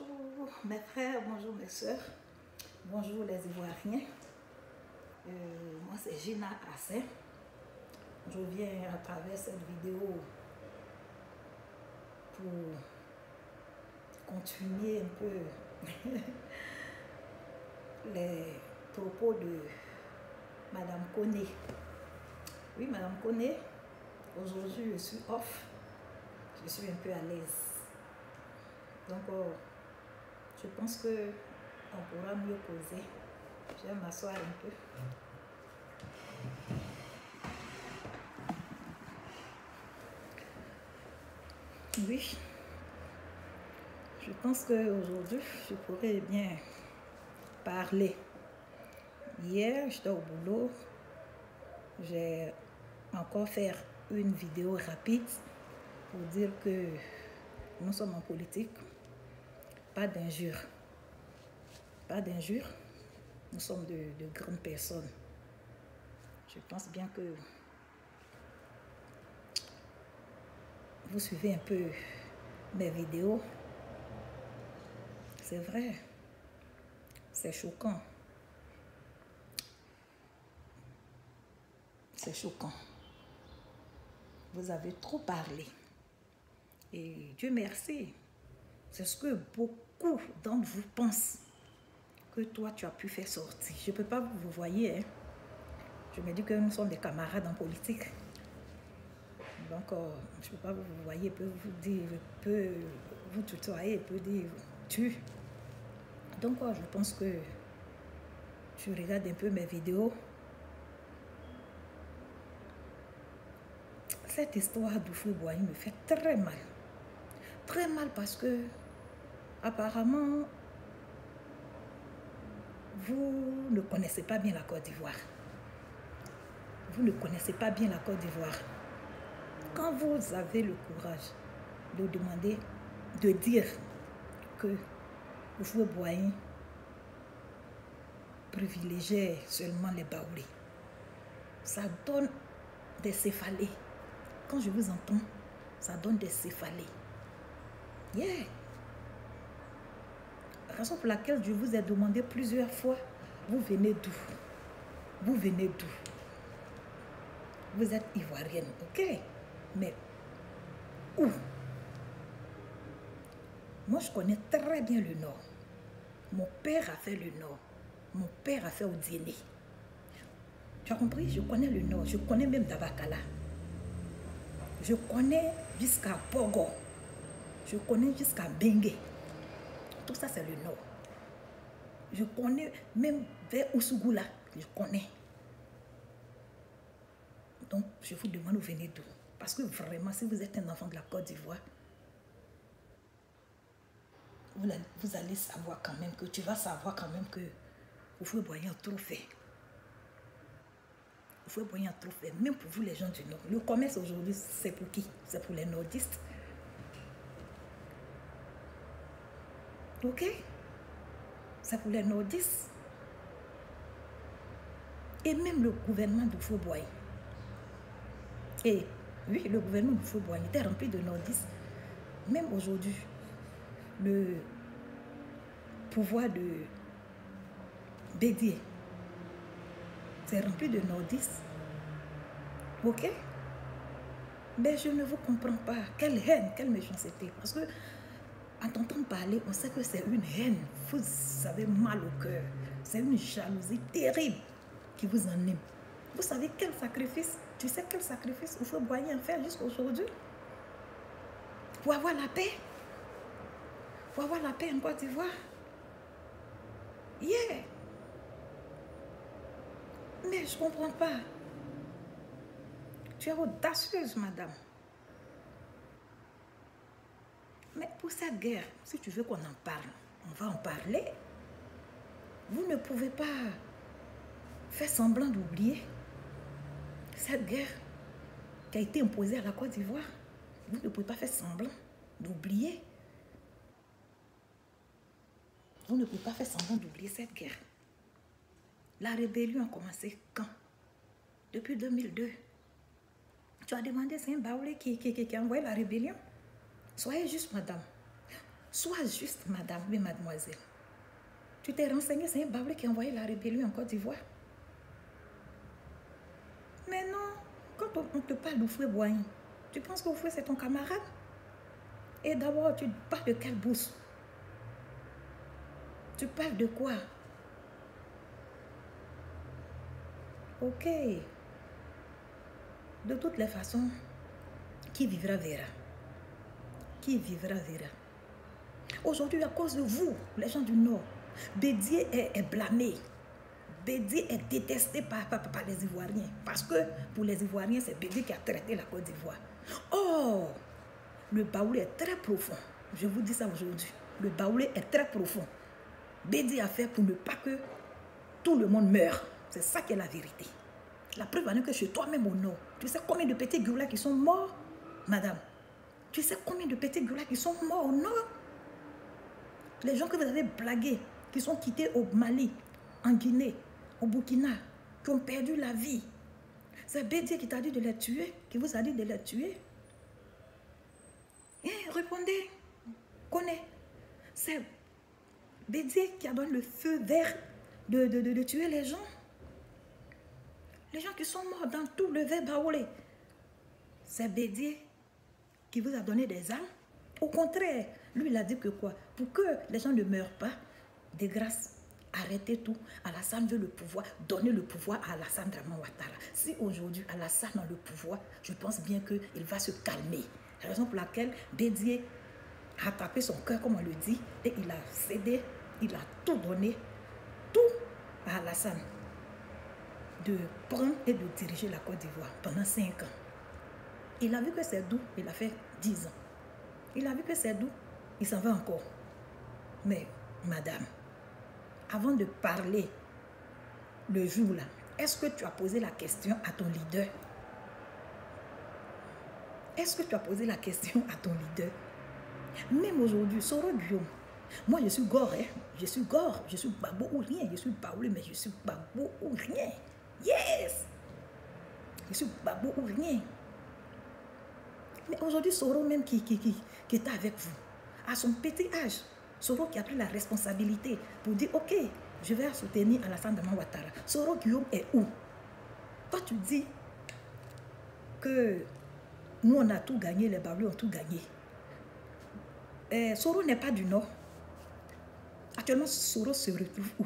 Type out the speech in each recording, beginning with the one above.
Bonjour mes frères, bonjour mes soeurs, bonjour les Ivoiriens. Moi c'est Gina Assé. Je viens à travers cette vidéo pour continuer un peu les propos de Madame Koné. Oui, Madame Koné, aujourd'hui je suis off, je suis un peu à l'aise. Donc, je pense que on pourra mieux causer. Je vais m'asseoir un peu. Oui, je pense qu'aujourd'hui, je pourrais bien parler. Hier, j'étais au boulot. J'ai encore fait une vidéo rapide pour dire que nous sommes en politique. Pas d'injures. Pas d'injures. Nous sommes de grandes personnes. Je pense bien que vous suivez un peu mes vidéos. C'est vrai. C'est choquant. C'est choquant. Vous avez trop parlé. Et Dieu merci. C'est ce que beaucoup d'entre vous pensent que toi, tu as pu faire sortir. Je ne peux pas vous voyez. Hein. Je me dis que nous sommes des camarades en politique. Donc, je ne peux pas vous voyez, peut vous dire, peut vous tutoyer, peut dire tu. Donc, je pense que tu regardes un peu mes vidéos. Cette histoire d'Houphouët-Boigny me fait très mal. Très mal parce que, apparemment, vous ne connaissez pas bien la Côte d'Ivoire. Vous ne connaissez pas bien la Côte d'Ivoire. Quand vous avez le courage de demander, de dire que Houphouët-Boigny privilégiait seulement les Baoulés, ça donne des céphalées. Quand je vous entends, ça donne des céphalées. Yeah. La raison pour laquelle je vous ai demandé plusieurs fois, vous venez d'où? Vous venez d'où? Vous êtes ivoirienne, ok? Mais où? Moi, je connais très bien le Nord. Mon père a fait le Nord. Mon père a fait Odiéné. Tu as compris? Je connais le Nord. Je connais même Dabakala. Je connais jusqu'à Pogo. Je connais jusqu'à Bengue. Tout ça, c'est le Nord. Je connais même vers Ousougula. Je connais. Donc, je vous demande, vous venez d'où? Parce que vraiment, si vous êtes un enfant de la Côte d'Ivoire, vous allez savoir quand même que, tu vas savoir quand même que Houphouët-Boigny a trop fait. Houphouët-Boigny a trop fait, même pour vous les gens du Nord. Le commerce aujourd'hui, c'est pour qui? C'est pour les nordistes. Ok? C'est pour les nordistes. Et même le gouvernement de Houphouët-Boigny. Et oui, le gouvernement de Houphouët-Boigny était rempli de nordistes. Même aujourd'hui, le pouvoir de Bédié, c'est rempli de nordistes. Ok? Mais je ne vous comprends pas. Quelle haine, quelle méchanceté. Parce que, en t'entendant parler, on sait que c'est une haine. Vous avez mal au cœur. C'est une jalousie terrible qui vous anime. Vous savez quel sacrifice, tu sais quel sacrifice Houphouët-Boigny a fait jusqu'à aujourd'hui pour avoir la paix. Pour avoir la paix en Côte d'Ivoire. Yeah. Mais je ne comprends pas. Tu es audacieuse, madame. Mais pour cette guerre, si tu veux qu'on en parle, on va en parler. Vous ne pouvez pas faire semblant d'oublier cette guerre qui a été imposée à la Côte d'Ivoire. Vous ne pouvez pas faire semblant d'oublier. Vous ne pouvez pas faire semblant d'oublier cette guerre. La rébellion a commencé quand? Depuis 2002. Tu as demandé, c'est un Baoulé qui a envoyé la rébellion? Soyez juste, madame. Sois juste, madame, oui, mademoiselle. Tu t'es renseigné, c'est un Baoulé qui a envoyé la rébellion en Côte d'Ivoire. Mais non, quand on te parle d'Oufoué Boigny, tu penses qu'Oufoué c'est ton camarade? Et d'abord, tu parles de quelle bourse? Tu parles de quoi? Ok. De toutes les façons, qui vivra verra. Qui vivra verra. Aujourd'hui, à cause de vous, les gens du Nord, Bédié est blâmé. Bédié est détesté par les Ivoiriens. Parce que pour les Ivoiriens, c'est Bédié qui a traité la Côte d'Ivoire. Or, le Baoulé est très profond. Je vous dis ça aujourd'hui. Le Baoulé est très profond. Bédié a fait pour ne pas que tout le monde meure. C'est ça qui est la vérité. La preuve en est que chez toi-même au Nord, tu sais combien de petits goulas qui sont morts, madame? Tu sais combien de petits goulas qui sont morts au Nord? Les gens que vous avez blagués, qui sont quittés au Mali, en Guinée, au Burkina, qui ont perdu la vie. C'est Bédié qui t'a dit de les tuer, qui vous a dit de les tuer. Répondez, connais. C'est Bédié qui a donné le feu vert de tuer les gens. Les gens qui sont morts dans tout le verre Baoulé. C'est Bédié qui vous a donné des armes. Au contraire, lui, il a dit que quoi? Pour que les gens ne meurent pas, de grâce, arrêtez tout. Alassane veut le pouvoir, donner le pouvoir à Alassane Draman Ouattara. Si aujourd'hui Alassane a le pouvoir, je pense bien qu'il va se calmer. La raison pour laquelle Bédié a tapé son cœur, comme on le dit, et il a cédé, il a tout donné, tout à Alassane, de prendre et de diriger la Côte d'Ivoire pendant 5 ans. Il a vu que c'est doux, il a fait 10 ans. Il a vu que c'est doux, il s'en va encore. Mais, madame, avant de parler le jour là, est-ce que tu as posé la question à ton leader? Est-ce que tu as posé la question à ton leader? Même aujourd'hui, Soro Guillaume, moi je suis gore, hein? Je suis gore, je suis babo ou rien, je suis Baoulé, mais je suis babo ou rien. Yes! Je suis babo ou rien. Mais aujourd'hui, Soro même qui est avec vous, à son petit âge, Soro qui a pris la responsabilité pour dire, ok, je vais soutenir Alassane Draman Ouattara. Soro Guillaume est où? Toi, tu dis que nous, on a tout gagné, les Baoulés ont tout gagné. Soro n'est pas du Nord. Actuellement, Soro se retrouve où?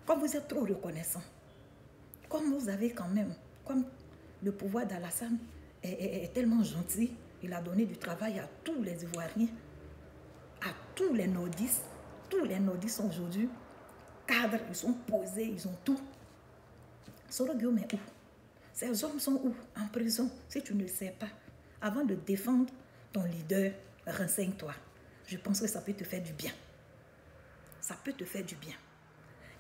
Comme vous êtes trop reconnaissant, comme vous avez quand même, comme le pouvoir d'Alassane est tellement gentil, il a donné du travail à tous les Ivoiriens, à tous les nordistes. Tous les nordistes sont aujourd'hui cadres, ils sont posés, ils ont tout. Soro Guillaume est où? Ces hommes sont où? En prison. Si tu ne le sais pas, avant de défendre ton leader, renseigne-toi. Je pense que ça peut te faire du bien. Ça peut te faire du bien.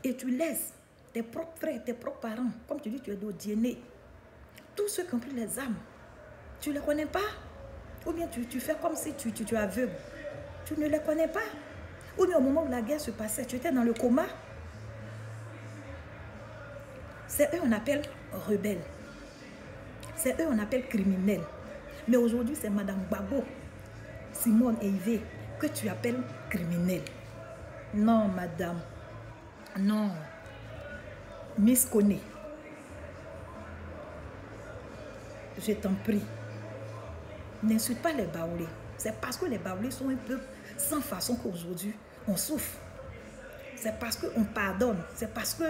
Et tu laisses tes propres frères, tes propres parents, comme tu dis, tu es d'Odiéné, tous ceux qui ont pris les armes, tu ne les connais pas? Ou bien tu fais comme si tu es aveugle. Tu ne les connais pas? Ou bien au moment où la guerre se passait, tu étais dans le coma? C'est eux on appelle rebelles. C'est eux on appelle criminels. Mais aujourd'hui, c'est Madame Gbagbo, Simone et Yves que tu appelles criminels. Non, madame. Non. Miss Koné, je t'en prie, n'insulte pas les Baoulés. C'est parce que les Baoulés sont un peuple sans façon qu'aujourd'hui, on souffre. C'est parce qu'on pardonne. C'est parce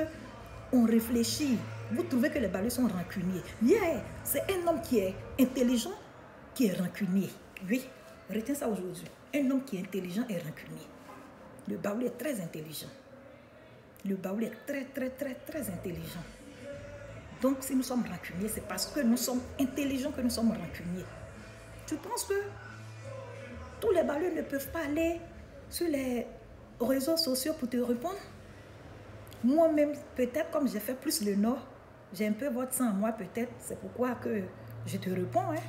qu'on réfléchit. Vous trouvez que les Baoulés sont rancuniers. Yeah, c'est un homme qui est intelligent, qui est rancunier. Oui, retiens ça aujourd'hui. Un homme qui est intelligent et rancunier. Le Baoulé est très intelligent. Le Baoulé est très intelligent. Donc, si nous sommes rancuniers, c'est parce que nous sommes intelligents que nous sommes rancuniers. Tu penses que tous les Baoulés ne peuvent pas aller sur les réseaux sociaux pour te répondre? Moi-même, peut-être comme j'ai fait plus le Nord, j'ai un peu votre sang à moi, peut-être. C'est pourquoi que je te réponds. Hein.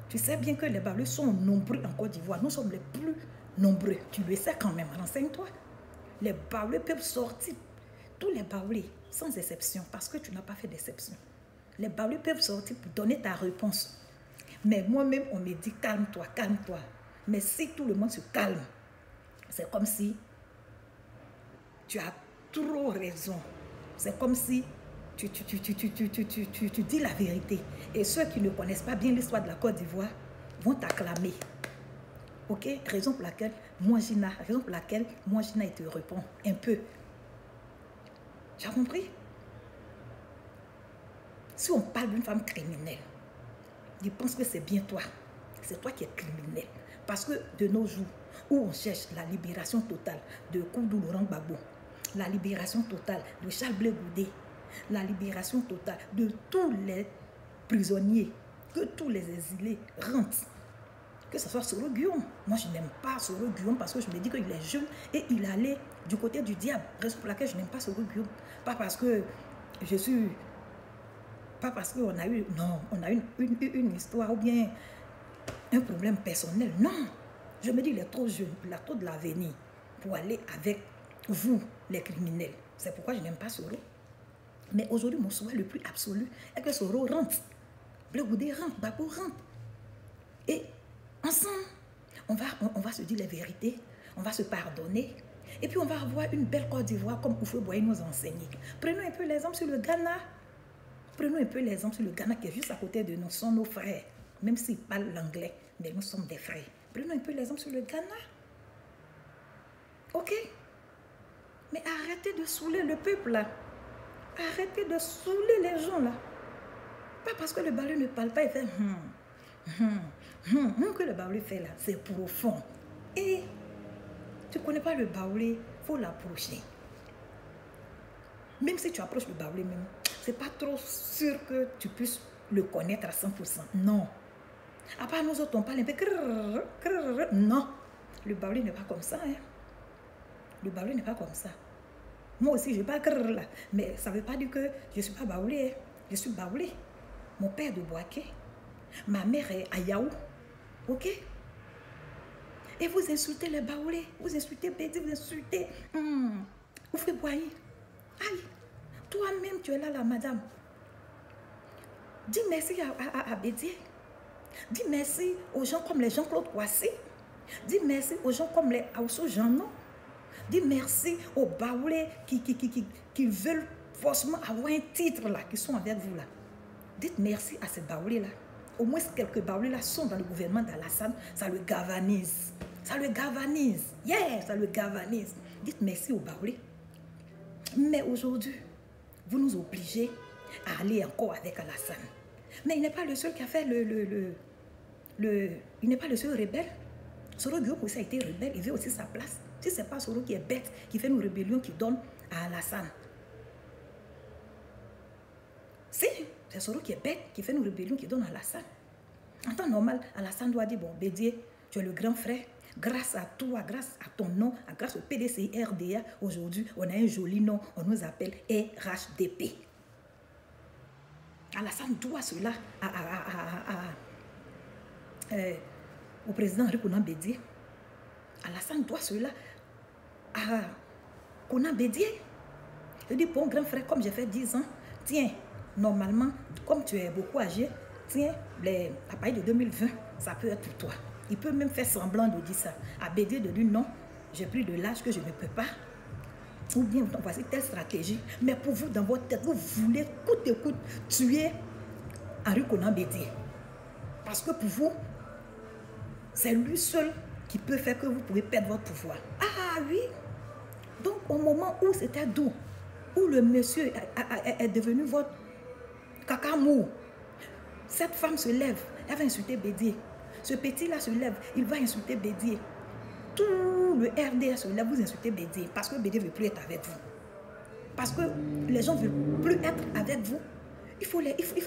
Tu sais bien que les Baoulés sont nombreux en Côte d'Ivoire. Nous sommes les plus nombreux. Tu le sais quand même. Renseigne-toi. Les Baoulés peuvent sortir. Tous les Baoulés, sans exception, parce que tu n'as pas fait d'exception. Les Baoulés peuvent sortir pour donner ta réponse. Mais moi-même, on me dit, calme-toi, calme-toi. Mais si tout le monde se calme, c'est comme si tu as trop raison. C'est comme si tu dis la vérité. Et ceux qui ne connaissent pas bien l'histoire de la Côte d'Ivoire vont t'acclamer. Ok? Raison pour laquelle moi, Gina il te répond un peu. Tu as compris? Si on parle d'une femme criminelle, je pense que c'est bien toi. C'est toi qui es criminel. Parce que de nos jours, où on cherche la libération totale de Koudou Laurent Gbagbo, la libération totale de Charles Blé Goudé, la libération totale de tous les prisonniers, que tous les exilés rentrent. Que ce soit Soro Guillaume. Moi, je n'aime pas Soro Guillaume parce que je me dis qu'il est jeune et il allait du côté du diable. Raison pour laquelle je n'aime pas Soro Guillaume. Pas parce que je suis... Pas parce qu'on a eu... Non, on a une histoire ou bien un problème personnel. Non. Je me dis qu'il est trop jeune, il a trop de l'avenir pour aller avec vous, les criminels. C'est pourquoi je n'aime pas Soro. Mais aujourd'hui, mon souhait le plus absolu est que Soro rentre. Blé Goudé rentre, Gbagbo rentre. Et ensemble, on va se dire les vérités, on va se pardonner. Et puis on va avoir une belle Côte d'Ivoire comme Houphouët-Boigny nous enseigne. Prenons un peu l'exemple sur le Ghana. Prenons un peu l'exemple sur le Ghana qui est juste à côté de nous. Ce sont nos frères. Même s'ils parlent l'anglais, mais nous sommes des frères. Prenons un peu l'exemple sur le Ghana. Ok? Mais arrêtez de saouler le peuple là. Arrêtez de saouler les gens là. Pas parce que le Baoulé ne parle pas, il fait que le Baoulé fait là, c'est profond. Et tu ne connais pas le Baoulé, il faut l'approcher. Même si tu approches le Baoulé même, c'est pas trop sûr que tu puisses le connaître à 100%. Non. À part nous autres, on parle un peu. Non. Le Baoulé n'est pas comme ça. Hein. Le Baoulé n'est pas comme ça. Moi aussi, je parle là. Mais ça ne veut pas dire que je ne suis pas Baoulé. Hein. Je suis Baoulé. Mon père de Boaké. Ma mère est à Yaou. Ok? Et vous insultez les Baoulés. Vous insultez Bédi, vous insultez Houphouët-Boigny. Aïe. Toi-même, tu es là, madame. Dis merci à Bédier. Dis merci aux gens comme les Jean-Claude Kouassi. Dis merci aux gens comme les Aousso Jeannot. Dis merci aux Baoulés qui veulent forcément avoir un titre là, qui sont avec vous là. Dites merci à ces Baoulés là. Au moins quelques Baoulés là sont dans le gouvernement d'Alassane, ça le galvanise. Ça le galvanise. Yeah, ça le galvanise. Dites merci aux Baoulés. Mais aujourd'hui, vous nous obligez à aller encore avec Alassane. Mais il n'est pas le seul qui a fait il n'est pas le seul rebelle. Soro Guillaume aussi a été rebelle, il veut aussi sa place. Si ce n'est pas Soro qui est bête, qui fait une rébellion, qui donne à Alassane. Si, c'est Soro qui est bête, qui fait une rébellion, qui donne à Alassane. En temps normal, Alassane doit dire, bon, Bédier, tu es le grand frère. Grâce à toi, grâce à ton nom, grâce au PDCI RDA, aujourd'hui, on a un joli nom, on nous appelle RHDP. Alassane doit cela au président Henri Konan Bédier. Alassane doit cela à Konan Bédier. Je dis, bon grand frère, comme j'ai fait 10 ans, tiens, normalement, comme tu es beaucoup âgé, tiens, à partir de 2020, ça peut être pour toi. Il peut même faire semblant de dire ça. À Bédier de dire non, j'ai pris de l'âge que je ne peux pas. Ou bien, voici telle stratégie. Mais pour vous, dans votre tête, vous voulez coûte que coûte tuer Henri Konan Bédier. Parce que pour vous, c'est lui seul qui peut faire que vous pouvez perdre votre pouvoir. Ah oui. Donc, au moment où c'était doux, où le monsieur est devenu votre cacamou, cette femme se lève, elle va insulter Bédier. Ce petit-là se lève, il va insulter Bédier. Tout le RDA se lève, vous insultez Bédier parce que Bédier ne veut plus être avec vous. Parce que les gens ne veulent plus être avec vous. Il faut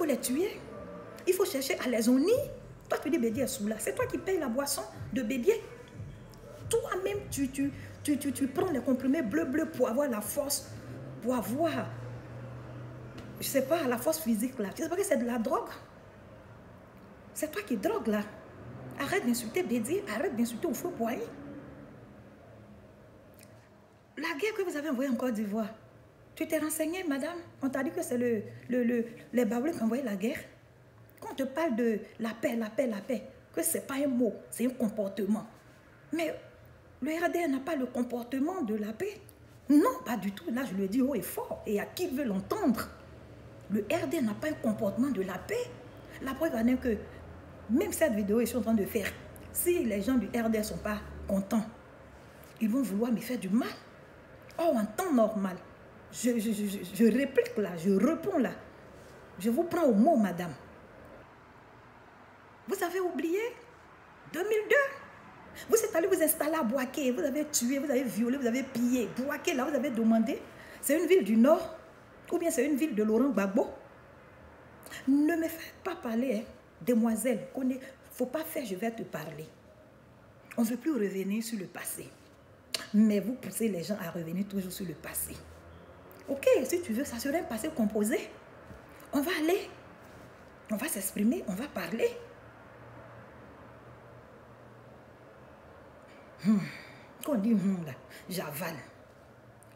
les tuer. Il faut chercher à les unir. Toi, tu dis Bédier est sous là. C'est toi qui payes la boisson de Bédier. Toi-même, tu prends les comprimés bleu pour avoir la force, pour avoir, je ne sais pas, la force physique là. Tu sais pas que c'est de la drogue? C'est toi qui drogue là. Arrête d'insulter Bédier, arrête d'insulter Houphouët-Boigny. La guerre que vous avez envoyée en Côte d'Ivoire, tu t'es renseigné, madame? On t'a dit que c'est les Baoulés qui ont envoyé la guerre. Quand on te parle de la paix, que ce n'est pas un mot, c'est un comportement. Mais le RDR n'a pas le comportement de la paix. Non, pas du tout. Là, je le dis haut et fort. Et à qui veut l'entendre? Le RDR n'a pas un comportement de la paix. La preuve en est que même cette vidéo que je suis en train de faire, si les gens du RDR ne sont pas contents, ils vont vouloir me faire du mal. Oh, en temps normal, je réplique là, je réponds là. Je vous prends au mot, madame. Vous avez oublié 2002? Vous êtes allé vous installer à Bouaké, vous avez tué, vous avez violé, vous avez pillé. Bouaké, là, vous avez demandé, c'est une ville du Nord ou bien c'est une ville de Laurent Gbagbo? Ne me faites pas parler, hein, demoiselle. Il ne faut pas faire, je vais te parler. On ne veut plus revenir sur le passé. Mais vous poussez les gens à revenir toujours sur le passé. Ok, si tu veux, ça serait un passé composé. On va aller, on va s'exprimer, on va parler. Quand on dit là, j'avale.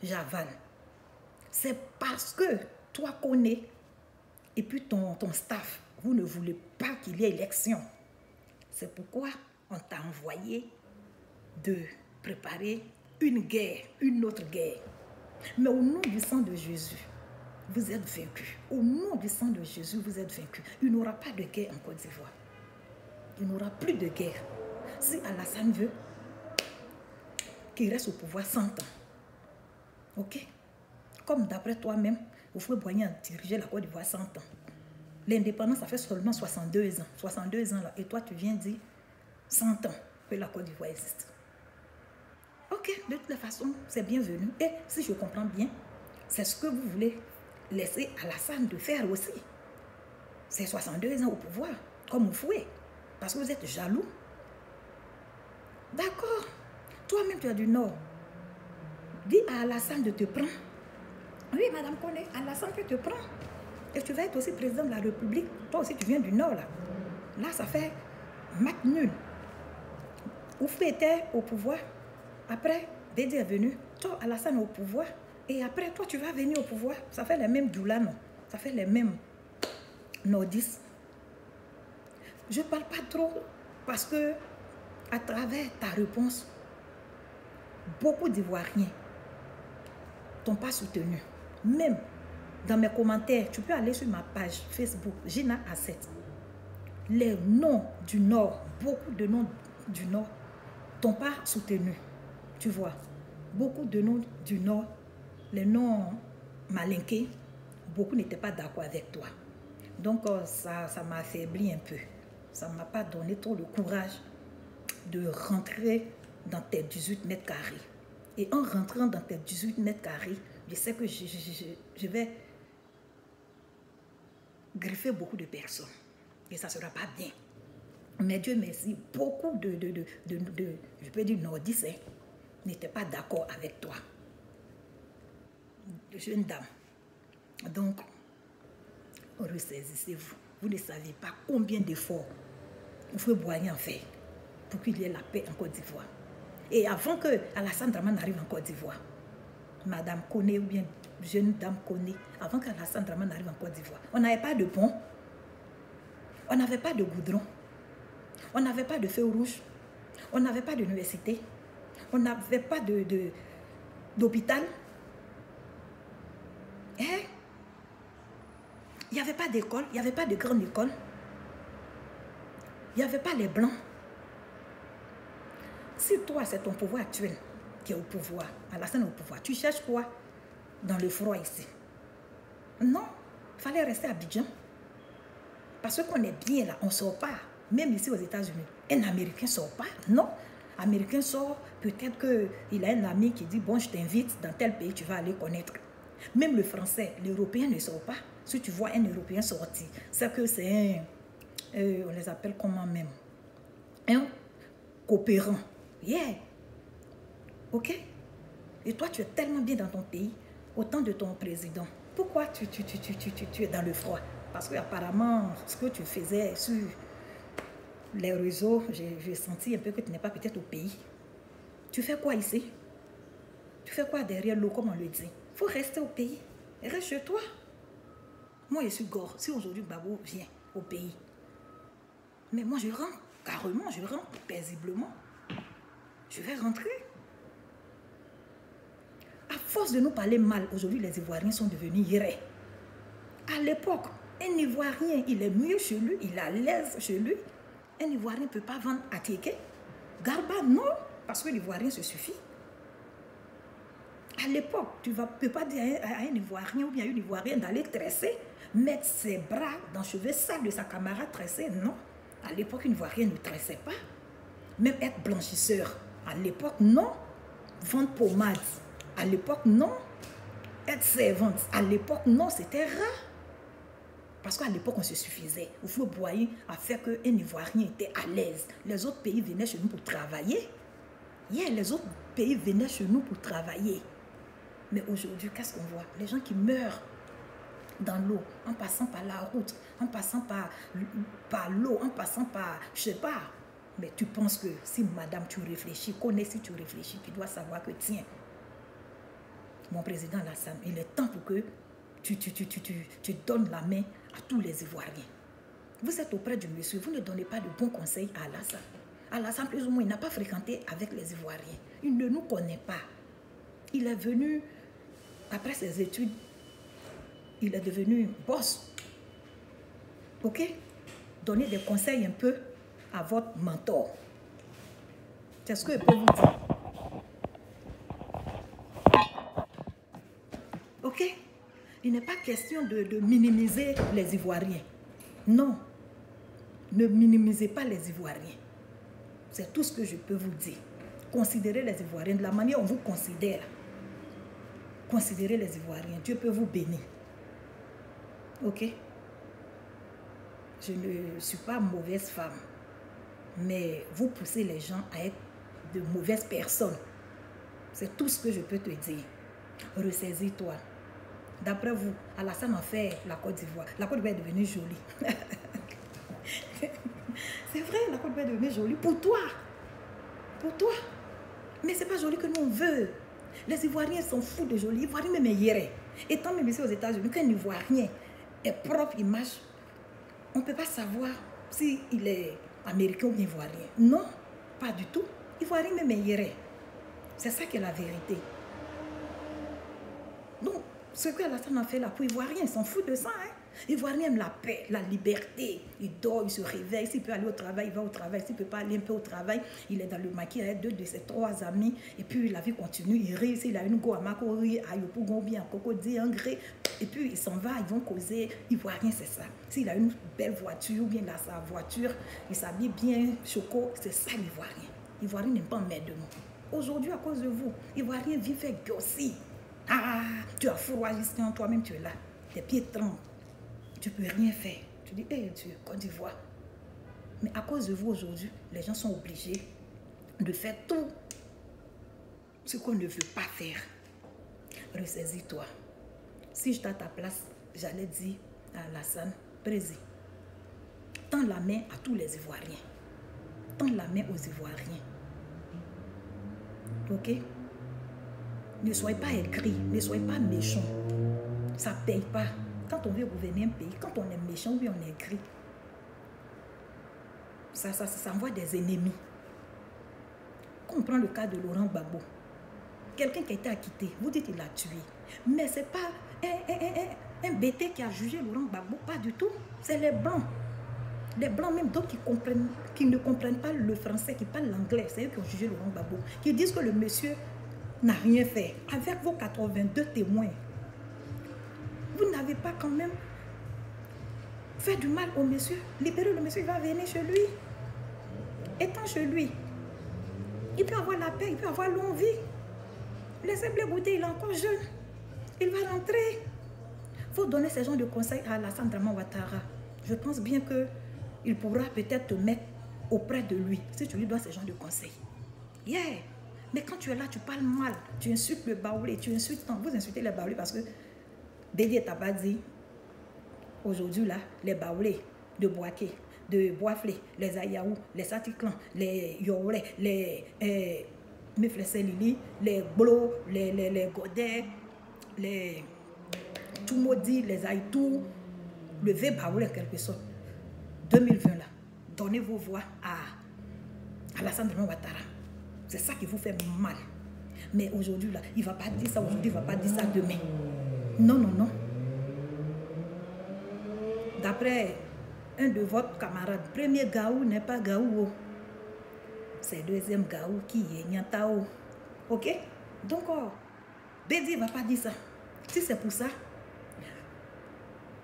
J'avale. C'est parce que toi connais et puis ton staff, vous ne voulez pas qu'il y ait élection. C'est pourquoi on t'a envoyé de préparer une guerre, une autre guerre. Mais au nom du sang de Jésus, vous êtes vaincus. Au nom du sang de Jésus, vous êtes vaincus. Il n'y aura pas de guerre en Côte d'Ivoire. Il n'y aura plus de guerre. Si Alassane veut qu'il reste au pouvoir 100 ans, ok? Comme d'après toi-même, Houphouët-Boigny a dirigé la Côte d'Ivoire 100 ans. L'indépendance, ça fait seulement 62 ans. 62 ans là. Et toi, tu viens dire 100 ans que la Côte d'Ivoire existe. Ok, de toute façon, c'est bienvenu. Et si je comprends bien, c'est ce que vous voulez laisser Alassane de faire aussi. C'est 62 ans au pouvoir, comme Houphouët. Parce que vous êtes jaloux. D'accord. Toi-même, tu as du Nord. Dis à Alassane de te prendre. Oui, Madame Koné, Alassane peut te prendre. Et tu vas être aussi président de la République. Toi aussi, tu viens du Nord, là. Là, ça fait match nul. Houphouët était au pouvoir. Après, Dédé est venu. Toi, Alassane est au pouvoir. Et après, toi, tu vas venir au pouvoir. Ça fait les mêmes Doulano. Ça fait les mêmes nordistes. Je ne parle pas trop parce que, à travers ta réponse, beaucoup d'Ivoiriens t'ont pas soutenu. Même dans mes commentaires, tu peux aller sur ma page Facebook, Gina Asset. Les noms du Nord, beaucoup de noms du Nord, t'ont pas soutenu. Tu vois, beaucoup de noms du Nord, les noms malinqués, beaucoup n'étaient pas d'accord avec toi. Donc, ça m'a affaibli un peu. Ça ne m'a pas donné trop le courage de rentrer dans tes 18 mètres carrés. Et en rentrant dans tes 18 mètres carrés, je sais que je vais griffer beaucoup de personnes. Et ça ne sera pas bien. Mais Dieu merci, beaucoup je peux dire nordistes, hein, n'étaient pas d'accord avec toi. De jeunes dames. Donc, ressaisissez-vous. Vous ne savez pas combien d'efforts Houphouët-Boigny en fait pour qu'il y ait la paix en Côte d'Ivoire. Et avant que Alassane Dramane arrive en Côte d'Ivoire, Madame Koné ou bien jeune dame Koné, avant qu'Alassane Dramane arrive en Côte d'Ivoire, on n'avait pas de pont, on n'avait pas de goudron, on n'avait pas de feu rouge, on n'avait pas d'université, on n'avait pas d'hôpital. Hein? Il n'y avait pas d'école, il n'y avait pas de grande école, il n'y avait pas les blancs. Si toi, c'est ton pouvoir actuel qui est au pouvoir, Alassane est au pouvoir, tu cherches quoi dans le froid ici? Non, il fallait rester à Abidjan. Parce qu'on est bien là, on ne sort pas. Même ici aux États-Unis, un Américain ne sort pas. Non, Américain sort, peut-être qu'il a un ami qui dit, bon, je t'invite dans tel pays, tu vas aller connaître. Même le Français, l'Européen ne sort pas. Si tu vois un Européen sortir, c'est que c'est un, on les appelle comment même, un coopérant. Yeah. Ok? Et toi, tu es tellement bien dans ton pays, autant de ton président. Pourquoi tu es dans le froid? Parce qu'apparemment, ce que tu faisais sur les réseaux, j'ai senti un peu que tu n'es pas peut-être au pays. Tu fais quoi ici? Tu fais quoi derrière l'eau, comme on le dit? Il faut rester au pays. Reste chez toi. Moi, je suis gore. Si aujourd'hui Gbagbo vient au pays, mais moi, je rentre. Carrément, je rentre paisiblement. Je vais rentrer. À force de nous parler mal, aujourd'hui, les Ivoiriens sont devenus irés. À l'époque, un Ivoirien, il est mieux chez lui, il est à l'aise chez lui. Un Ivoirien ne peut pas vendre à Téké. Garba, non, parce que l'Ivoirien se suffit. À l'époque, tu ne peux pas dire à un Ivoirien ou bien à une Ivoirienne d'aller tresser, mettre ses bras dans le cheveu sale de sa camarade tressée. Non. À l'époque, une Ivoirienne ne tressait pas. Même être blanchisseur. À l'époque, non. Vendre pommade. À l'époque, non. Être servante. À l'époque, non. C'était rare. Parce qu'à l'époque, on se suffisait. Il faut boyer à faire qu'un Ivoirien était à l'aise. Les autres pays venaient chez nous pour travailler. Les autres pays venaient chez nous pour travailler. Mais aujourd'hui, qu'est-ce qu'on voit? Les gens qui meurent dans l'eau, en passant par la route, en passant par l'eau, en passant par, je sais pas. Mais tu penses que si madame, tu réfléchis, connais si tu réfléchis, tu dois savoir que tiens, mon président Alassane, il est temps pour que tu donnes la main à tous les Ivoiriens. Vous êtes auprès du monsieur, vous ne donnez pas de bons conseils à Alassane. Alassane, plus ou moins, il n'a pas fréquenté avec les Ivoiriens. Il ne nous connaît pas. Il est venu, après ses études, il est devenu boss. Ok? Donnez des conseils un peu à votre mentor. C'est ce que je peux vous dire. Ok? Il n'est pas question de minimiser les Ivoiriens. Non. Ne minimisez pas les Ivoiriens. C'est tout ce que je peux vous dire. Considérez les Ivoiriens de la manière dont on vous considère. Considérez les Ivoiriens. Dieu peut vous bénir. Ok? Je ne suis pas mauvaise femme. Mais vous poussez les gens à être de mauvaises personnes. C'est tout ce que je peux te dire. Ressaisis-toi. D'après vous, Alassane a fait la Côte d'Ivoire. La Côte d'Ivoire est devenue jolie. C'est vrai, la Côte d'Ivoire est devenue jolie. Pour toi. Pour toi. Mais ce n'est pas joli que nous on veut. Les Ivoiriens sont fous de joli. Les Ivoiriens même hier. Étant même ici aux États-Unis, qu'un Ivoirien est propre image, on ne peut pas savoir s'il est américain ou bien ivoirien. Non, pas du tout. Ivoirien même hier. C'est ça qui est la vérité. Donc, ce que Alassane a fait là, pour Ivoiriens, ils s'en foutent de ça. Hein? Ivoiriens aiment la paix, la liberté. Il dort, il se réveille. S'il peut aller au travail, il va au travail. S'il ne peut pas aller un peu au travail, il est dans le maquis avec deux de ses trois amis. Et puis, la vie continue. Il rit. S'il a une go à Makori, à Yopougon, bien à Cocody, un gré. Et puis, il s'en va, ils vont causer. Ivoirien, c'est ça. S'il a une belle voiture, ou bien il a sa voiture, il s'habille bien, choco, c'est ça l'Ivoirien. Ivoirien n'aime pas mettre de mots. Aujourd'hui, à cause de vous, Ivoirien vit fait gossi. Ah, tu as froid ici, toi-même tu es là. Tes pieds tremblent. Tu ne peux rien faire. Tu dis, hé Dieu, Côte d'Ivoire. Mais à cause de vous aujourd'hui, les gens sont obligés de faire tout ce qu'on ne veut pas faire. Ressaisis-toi. Si j'étais à ta place, j'allais dire à Alassane, Président, tends la main à tous les Ivoiriens. Tends la main aux Ivoiriens. Ok? Ne soyez pas aigris, ne soyez pas méchants. Ça ne paye pas. Quand on veut gouverner un pays, quand on est méchant ou bien on est aigri, ça envoie des ennemis. Quand on prend le cas de Laurent Gbagbo, quelqu'un qui a été acquitté, vous dites qu'il l'a tué. Mais ce n'est pas un BT qui a jugé Laurent Gbagbo, pas du tout. C'est les Blancs. Les Blancs même, d'autres qui ne comprennent pas le français, qui parlent l'anglais, c'est eux qui ont jugé Laurent Gbagbo, qui disent que le monsieur n'a rien fait. Avec vos 82 témoins, vous n'avez pas quand même fait du mal au monsieur. Libérez le monsieur, il va venir chez lui. Étant chez lui, il peut avoir la paix, il peut avoir l'envie. Laissez-le goûter, il est encore jeune. Il va rentrer. Il faut donner ce genre de conseils à Alassane Draman Ouattara. Je pense bien qu'il pourra peut-être te mettre auprès de lui si tu lui donnes ce genre de conseils. Yeah! Mais quand tu es là, tu parles mal, tu insultes le Baoulé, tu insultes, non, vous insultez les Baoulés parce que Dédé t'a pas dit, aujourd'hui là, les Baoulés de Boaké, de Boaflé, les Ayaou, les Satiklan, les Yoré, les Mefleselili, les Blo, les Godet, les Toumodi, les Aïtou, le V Baoulé en quelque sorte. 2020 là, donnez vos voix à Alassane Draman Ouattara. C'est ça qui vous fait mal. Mais aujourd'hui, là, il ne va pas dire ça aujourd'hui, il ne va pas dire ça demain. Non, non, non. D'après un de votre camarade, premier Gaou n'est pas Gaou. C'est deuxième Gaou qui est Nyantao. Ok? Donc, Bédi ne va pas dire ça. Si c'est pour ça,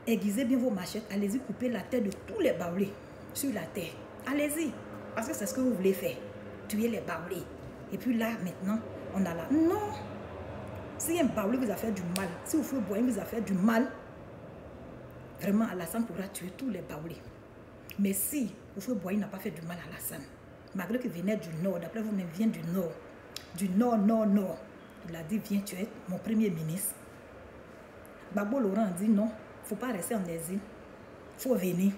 aiguisez bien vos machettes. Allez-y couper la tête de tous les baoulés sur la terre. Allez-y. Parce que c'est ce que vous voulez faire. Tuer les baoulés. Et puis là, maintenant, on a là. Non. Si un baoulé vous a fait du mal, si vous faites boire, vous a fait du mal, vraiment, Alassane pourra tuer tous les baoulés. Mais si vous faites boire, il n'a pas fait du mal à Alassane. Malgré qu'il venait du nord, d'après vous-même, vient du nord. Du nord, nord, nord. Il a dit, viens, tu es mon premier ministre. Babo Laurent a dit, non, il ne faut pas rester en exil. Il faut venir.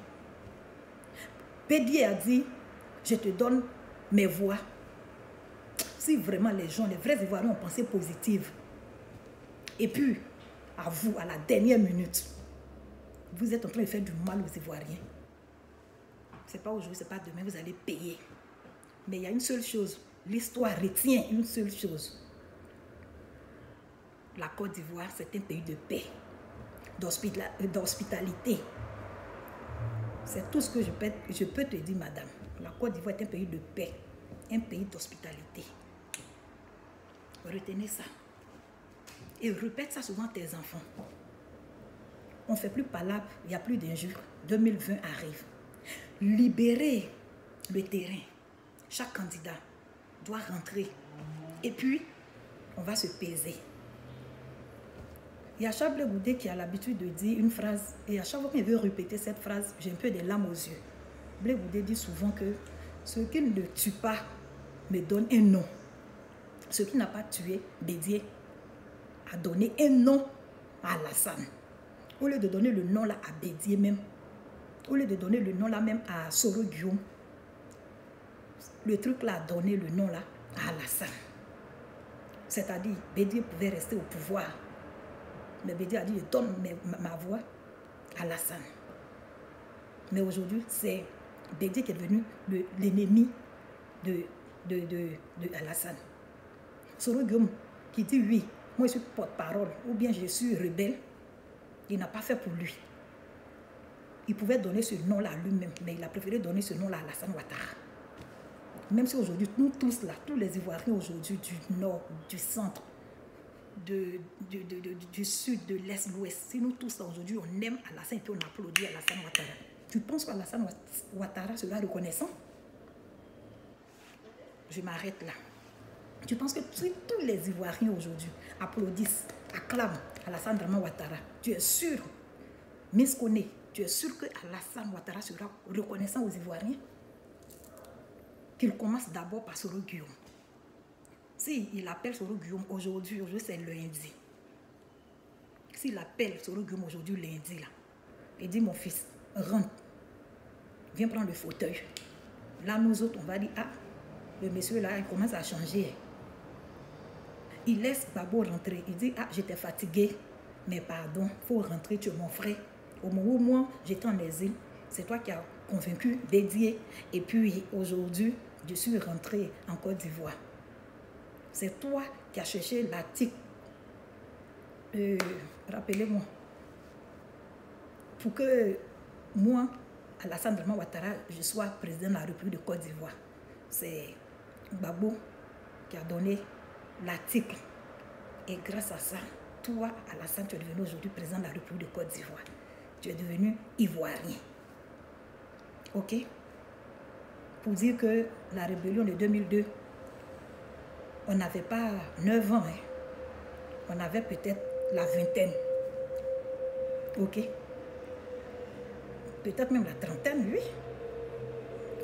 Bédié a dit, je te donne mes voix. Si vraiment les gens, les vrais Ivoiriens ont pensé positive. Et puis, à vous, à la dernière minute, vous êtes en train de faire du mal aux Ivoiriens. Ce n'est pas aujourd'hui, ce n'est pas demain, vous allez payer. Mais il y a une seule chose, l'histoire retient une seule chose. La Côte d'Ivoire, c'est un pays de paix, d'hospitalité. C'est tout ce que je peux te dire, madame. La Côte d'Ivoire est un pays de paix, un pays d'hospitalité. Retenez ça. Et répète ça souvent à tes enfants. On ne fait plus palabre, il n'y a plus d'injures. 2020 arrive. Libérez le terrain. Chaque candidat doit rentrer. Et puis, on va se peser. Il y a Charles Blé Goudé qui a l'habitude de dire une phrase. Et à chaque fois qu'il veut répéter cette phrase, j'ai un peu des larmes aux yeux. Blé Goudé dit souvent que ce qui ne tue pas me donne un nom. Ce qui n'a pas tué, Bédié a donné un nom à Alassane. Au lieu de donner le nom là à Bédié même, au lieu de donner le nom là même à Soro Guillaume, le truc là a donné le nom là à Alassane. C'est-à-dire, Bédié pouvait rester au pouvoir. Mais Bédié a dit, je donne ma voix à Alassane. Mais aujourd'hui, c'est Bédié qui est devenu l'ennemi de Alassane. Soro Guillaume qui dit oui, moi je suis porte-parole ou bien je suis rebelle, il n'a pas fait pour lui. Il pouvait donner ce nom-là à lui-même, mais il a préféré donner ce nom-là à Alassane Ouattara. Même si aujourd'hui, nous tous là, tous les Ivoiriens aujourd'hui du nord, du centre, du sud, de l'est, l'ouest, si nous tous là aujourd'hui, on aime Alassane et puis on applaudit Alassane Ouattara. Tu penses qu'Alassane Ouattara sera reconnaissant? Je m'arrête là. Tu penses que tous les Ivoiriens aujourd'hui applaudissent, acclament Alassane Draman Ouattara? Tu es sûr, Miss Koné, tu es sûr que Alassane Ouattara sera reconnaissant aux Ivoiriens? Qu'il commence d'abord par Soro Guillaume. S'il appelle Soro Guillaume aujourd'hui c'est lundi. S'il appelle Soro Guillaume aujourd'hui lundi, là, il dit, mon fils, rentre, viens prendre le fauteuil. Là, nous autres, on va dire, ah, le monsieur là, il commence à changer. Il laisse Babo rentrer. Il dit, ah, j'étais fatigué, mais pardon, il faut rentrer, tu es mon frère. Au moment où moi, j'étais en exil, c'est toi qui as convaincu Bédié. Et puis, aujourd'hui, je suis rentré en Côte d'Ivoire. C'est toi qui as cherché l'article, rappelez-moi, pour que moi, Alassane Draman Ouattara, je sois président de la République de Côte d'Ivoire. C'est Babo qui a donné l'article. Et grâce à ça, toi, Alassane, tu es devenu aujourd'hui président de la République de Côte d'Ivoire. Tu es devenu Ivoirien. Ok? Pour dire que la rébellion de 2002, on n'avait pas 9 ans. Hein. On avait peut-être la vingtaine. Ok? Peut-être même la trentaine, oui.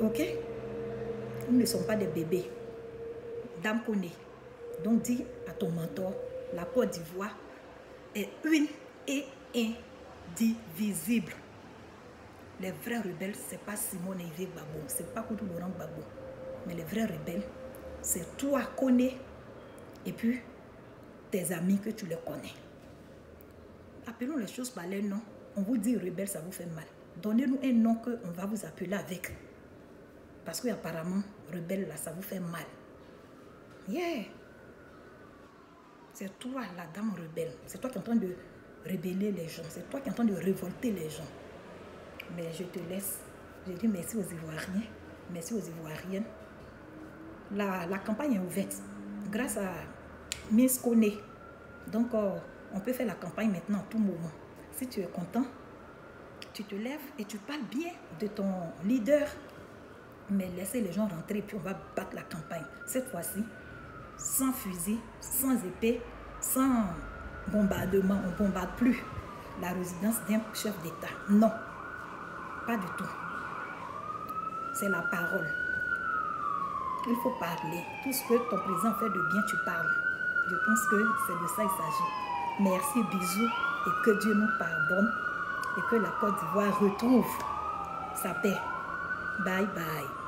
Ok? Nous ne sommes pas des bébés. Dame Koné. Donc dis à ton mentor, la Côte d'Ivoire est une et indivisible. Les vrais rebelles, ce n'est pas Simone Yves Gbagbo, ce n'est pas Koudou Laurent Gbagbo. Mais les vrais rebelles, c'est toi, Koné, et puis tes amis que tu les connais. Appelons les choses par leur nom. On vous dit rebelle, ça vous fait mal. Donnez-nous un nom qu'on va vous appeler avec. Parce que apparemment, rebelle là, ça vous fait mal. Yeah. C'est toi, la dame rebelle. C'est toi qui es en train de rebeller les gens. C'est toi qui es en train de révolter les gens. Mais je te laisse. Je dis merci aux Ivoiriens. Merci aux Ivoiriennes. La campagne est ouverte. Grâce à Miss Kone. Donc, on peut faire la campagne maintenant à tout moment. Si tu es content, tu te lèves et tu parles bien de ton leader. Mais laissez les gens rentrer, puis on va battre la campagne. Cette fois-ci, sans fusil, sans épée, sans bombardement. On ne bombarde plus la résidence d'un chef d'État. Non, pas du tout. C'est la parole. Il faut parler. Tout ce que ton président fait de bien, tu parles. Je pense que c'est de ça qu'il s'agit. Merci, bisous, et que Dieu nous pardonne et que la Côte d'Ivoire retrouve sa paix. Bye bye.